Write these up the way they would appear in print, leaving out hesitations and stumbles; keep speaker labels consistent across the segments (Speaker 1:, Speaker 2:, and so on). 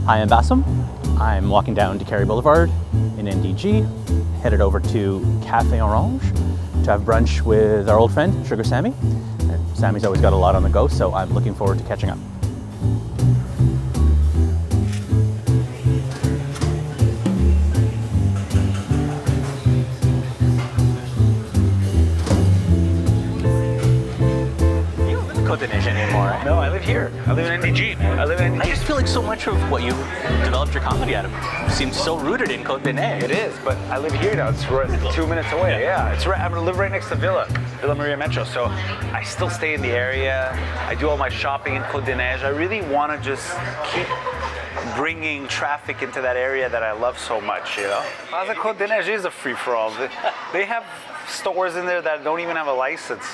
Speaker 1: Hi, I'm Bassam. I'm walking down DeCarry Boulevard in NDG, headed over to Café Orange to have brunch with our old friend, Sugar Sammy. And Sammy's always got a lot on the go, so I'm looking forward to catching up. Anymore.
Speaker 2: No, I live here. I live in NDG, man.
Speaker 1: I just feel like so much of what you developed your comedy out of seems so rooted in Côte d'Ivoire.
Speaker 2: It is, but I live here now. It's right 2 minutes away. Yeah, it's right. I live right next to Villa Maria Metro. So I still stay in the area. I do all my shopping in Côte d'Ivoire. I really want to just keep bringing traffic into that area that I love so much, you know? Plaza Côte d'Ivoire is a free-for-all. They have stores in there that don't even have a license,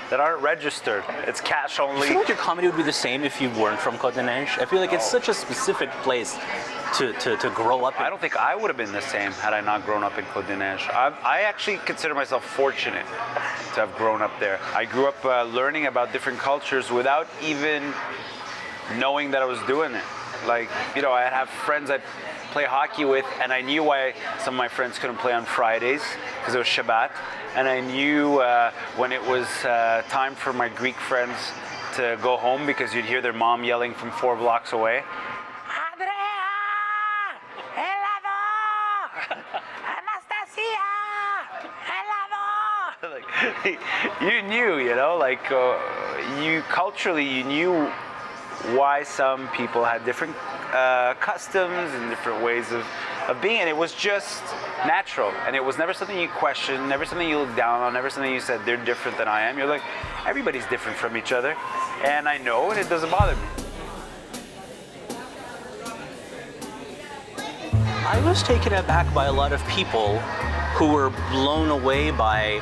Speaker 2: that aren't registered. It's cash only.
Speaker 1: I feel like your comedy would be the same if you weren't from Côte d'Ivoire. I feel like it's such a specific place to grow up in.
Speaker 2: I don't think I would have been the same had I not grown up in Côte d'Ivoire. I actually consider myself fortunate to have grown up there. I grew up learning about different cultures without even knowing that I was doing it. Like, you know, I have friends I play hockey with, and I knew why some of my friends couldn't play on Fridays, because it was Shabbat. And I knew when it was time for my Greek friends to go home, because you'd hear their mom yelling from 4 blocks away. Andrea! Helado! Anastasia! Helado! Like, you knew, you know, like you culturally, you knew why some people had different customs and different ways of being, and it was just natural, and it was never something you questioned, never something you looked down on, never something you said they're different than I am. You're like, everybody's different from each other, and I know, and it doesn't bother me.
Speaker 1: I was taken aback by a lot of people who were blown away by,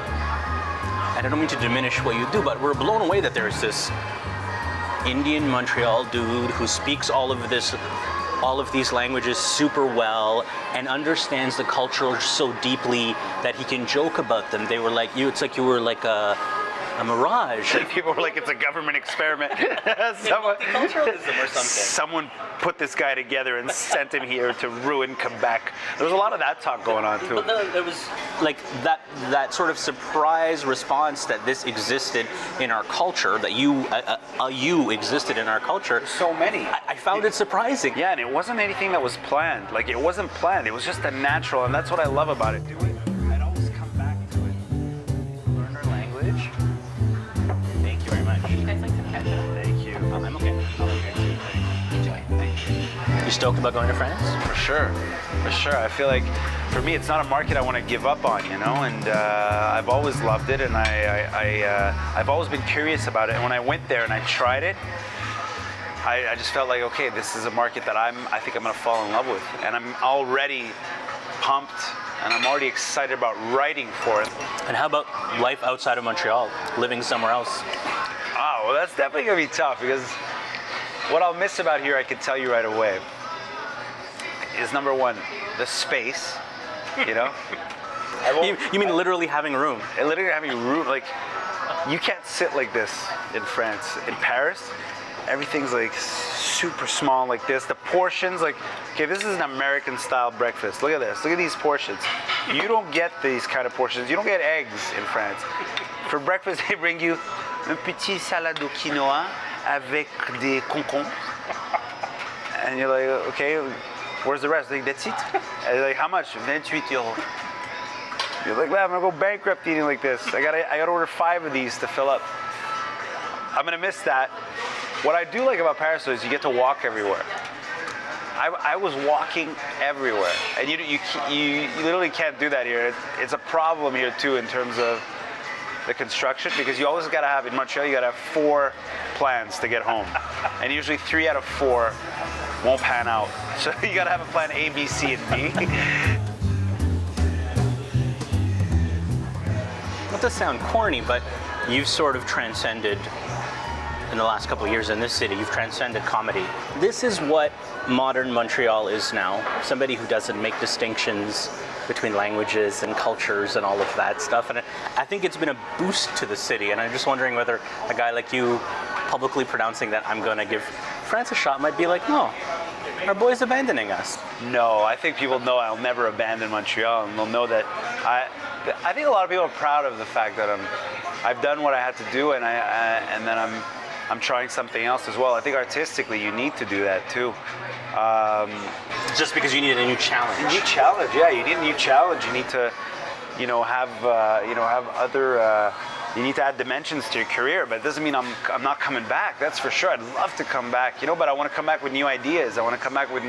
Speaker 1: and I don't mean to diminish what you do, but were blown away that there's this Indian Montreal dude who speaks all of these languages super well and understands the culture so deeply that he can joke about them. They were like, it's like you were like a mirage.
Speaker 2: People were like, it's a government experiment.
Speaker 1: Multiculturalism or something.
Speaker 2: Someone put this guy together and sent him here to ruin Quebec. There was a lot of that talk going on too.
Speaker 1: But there was like that sort of surprise response that this existed in our culture, that you existed in our culture.
Speaker 2: So many.
Speaker 1: I found it surprising.
Speaker 2: Yeah, and it wasn't anything that was planned. Like, it wasn't planned. It was just a natural, and that's what I love about it. I'd always come back to it. Learn our language. Thank you very much.
Speaker 3: You guys like to catch up?
Speaker 2: Thank you.
Speaker 1: I'm okay.
Speaker 3: Enjoy. Thank you.
Speaker 1: You stoked about going to France?
Speaker 2: For sure. I feel like, for me, it's not a market I want to give up on, you know, and I've always loved it, and I've always been curious about it, and when I went there and I tried it, I just felt like, okay, this is a market that I think I'm going to fall in love with, and I'm already pumped, and I'm already excited about writing for it.
Speaker 1: And how about life outside of Montreal, living somewhere else?
Speaker 2: Oh, well, that's definitely going to be tough, because what I'll miss about here, I can tell you right away, is number one, the space, you know?
Speaker 1: You mean literally having room?
Speaker 2: Literally having room, like, you can't sit like this in France. In Paris, everything's like super small like this. The portions, like, okay, this is an American style breakfast. Look at this, look at these portions. You don't get these kind of portions. You don't get eggs in France. For breakfast, they bring you un petit salade au quinoa avec des concombres. And you're like, okay, where's the rest? Like, that's it? And you're like, how much? 28 euros. You're like, well, I'm gonna go bankrupt eating like this. I gotta order 5 of these to fill up. I'm gonna miss that. What I do like about Paris though is you get to walk everywhere. I was walking everywhere, and you literally can't do that here. It's a problem here too in terms of the construction, because you always gotta have, in Montreal, you gotta have 4 plans to get home, and usually 3 out of 4 won't pan out. So you gotta have a plan A, B, C, and D.
Speaker 1: Not to sound corny, but you've sort of transcended, in the last couple of years in this city, you've transcended comedy. This is what modern Montreal is now. Somebody who doesn't make distinctions between languages and cultures and all of that stuff. And I think it's been a boost to the city. And I'm just wondering whether a guy like you publicly pronouncing that I'm going to give France a shot might be like, no, Our boys abandoning us.
Speaker 2: No, I think people know I'll never abandon Montreal, and they'll know that I think a lot of people are proud of the fact that I've done what I had to do, and then I'm trying something else as well. I think artistically you need to do that too.
Speaker 1: Just because you needed a new challenge.
Speaker 2: A new challenge, yeah. You need a new challenge. You need to, have other. You need to add dimensions to your career, but it doesn't mean I'm not coming back. That's for sure. I'd love to come back, but I want to come back with new ideas. I want to come back with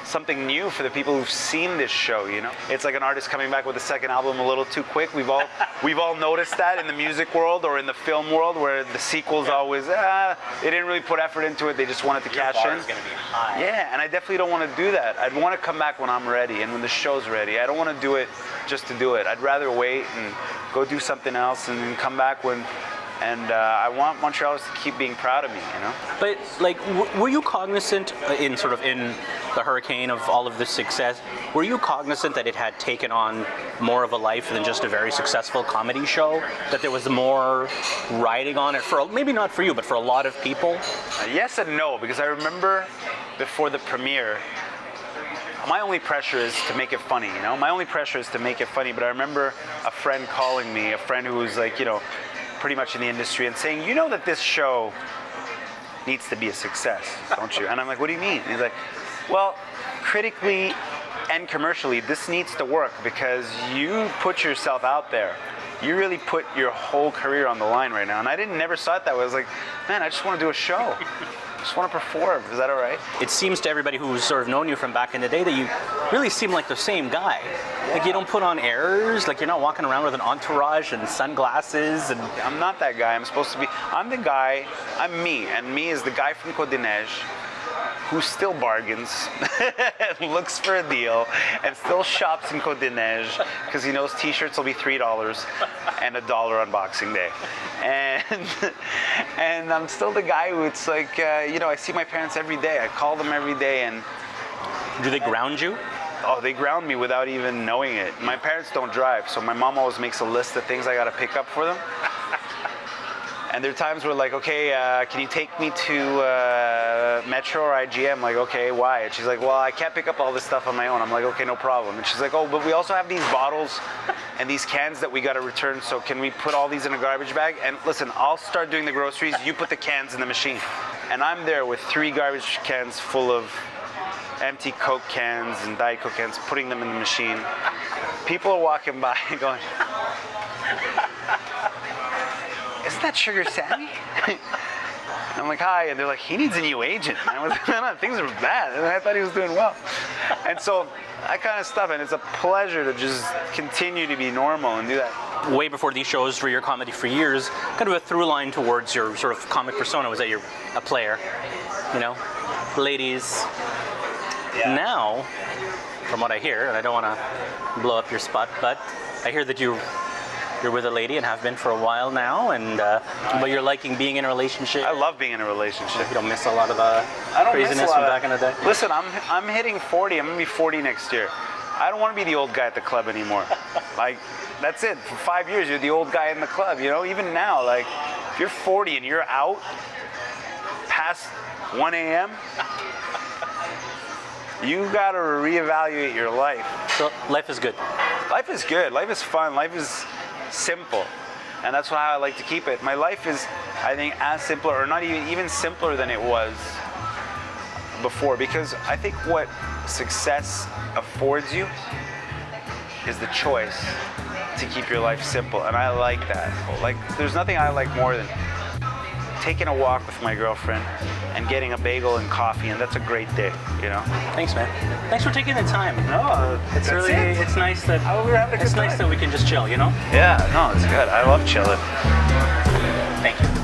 Speaker 2: something new for the people who've seen this show. It's like an artist coming back with a second album a little too quick. We've all noticed that in the music world or in the film world, where the sequels always they didn't really put effort into it. They just wanted to cash in.
Speaker 1: Your bar is going to be high.
Speaker 2: Yeah, and I definitely don't want to do that. I'd want to come back when I'm ready and when the show's ready. I don't want to do it just to do it. I'd rather wait and go do something else and then come back when. And I want Montrealers to keep being proud of me,
Speaker 1: But were you cognizant in the hurricane of all of this success? Were you cognizant that it had taken on more of a life than just a very successful comedy show? That there was more riding on it for maybe not for you, but for a lot of people?
Speaker 2: Yes and no, because I remember before the premiere, my only pressure is to make it funny, My only pressure is to make it funny. But I remember a friend calling me, a friend who was like, pretty much in the industry, and saying, that this show needs to be a success, don't you? And I'm like, what do you mean? And he's like, well, critically and commercially, this needs to work because you put yourself out there. You really put your whole career on the line right now. And I never saw it that way. I was like, man, I just want to do a show. I just want to perform. Is that all right?
Speaker 1: It seems to everybody who's sort of known you from back in the day that you really seem like the same guy. Like, you don't put on airs, like you're not walking around with an entourage and sunglasses. And
Speaker 2: I'm not that guy. I'm supposed to be. I'm the guy. I'm me. And me is the guy from Côte des Neiges who still bargains, looks for a deal, and still shops in Côte des Neiges because he knows t-shirts will be $3 and $1 on Boxing Day. And I'm still the guy who it's like, I see my parents every day. I call them every day. And
Speaker 1: do they ground you?
Speaker 2: Oh, they ground me without even knowing it. My parents don't drive, so my mom always makes a list of things I got to pick up for them. And there are times where like, okay, can you take me to Metro or IGM? I'm like, okay, why? And she's like, well, I can't pick up all this stuff on my own. I'm like, okay, no problem. And she's like, oh, but we also have these bottles and these cans that we got to return, so can we put all these in a garbage bag? And listen, I'll start doing the groceries, you put the cans in the machine. And I'm there with 3 garbage cans full of empty Coke cans and Diet Coke cans, putting them in the machine. People are walking by and going, isn't that Sugar Sammy? And I'm like, hi. And they're like, he needs a new agent. And I was like, no, things are bad. And I thought he was doing well. And so that kind of stuff. And it's a pleasure to just continue to be normal and do that.
Speaker 1: Way before these shows, for your comedy for years, kind of a through line towards your sort of comic persona was that you're a player, ladies.
Speaker 2: Yeah.
Speaker 1: Now, from what I hear, and I don't want to blow up your spot, but I hear that you're with a lady and have been for a while now, and but you're liking being in a relationship.
Speaker 2: I love being in a relationship.
Speaker 1: You don't miss a lot of the craziness from back in the day?
Speaker 2: Listen, I'm hitting 40. I'm going to be 40 next year. I don't want to be the old guy at the club anymore. Like, that's it. For 5 years, you're the old guy in the club, Even now, like, if you're 40 and you're out past 1 a.m., you got to reevaluate your life.
Speaker 1: So life is good.
Speaker 2: Life is good. Life is fun. Life is simple. And that's how I like to keep it. My life is, I think, as simple, or not even simpler than it was before. Because I think what success affords you is the choice to keep your life simple. And I like that. Like, there's nothing I like more than taking a walk with my girlfriend and getting a bagel and coffee, and that's a great day,
Speaker 1: Thanks, man. Thanks for taking the time.
Speaker 2: No,
Speaker 1: it's really, it's nice that
Speaker 2: we're having a good time.
Speaker 1: Nice that we can just chill,
Speaker 2: Yeah, no, it's good. I love chilling.
Speaker 1: Thank you.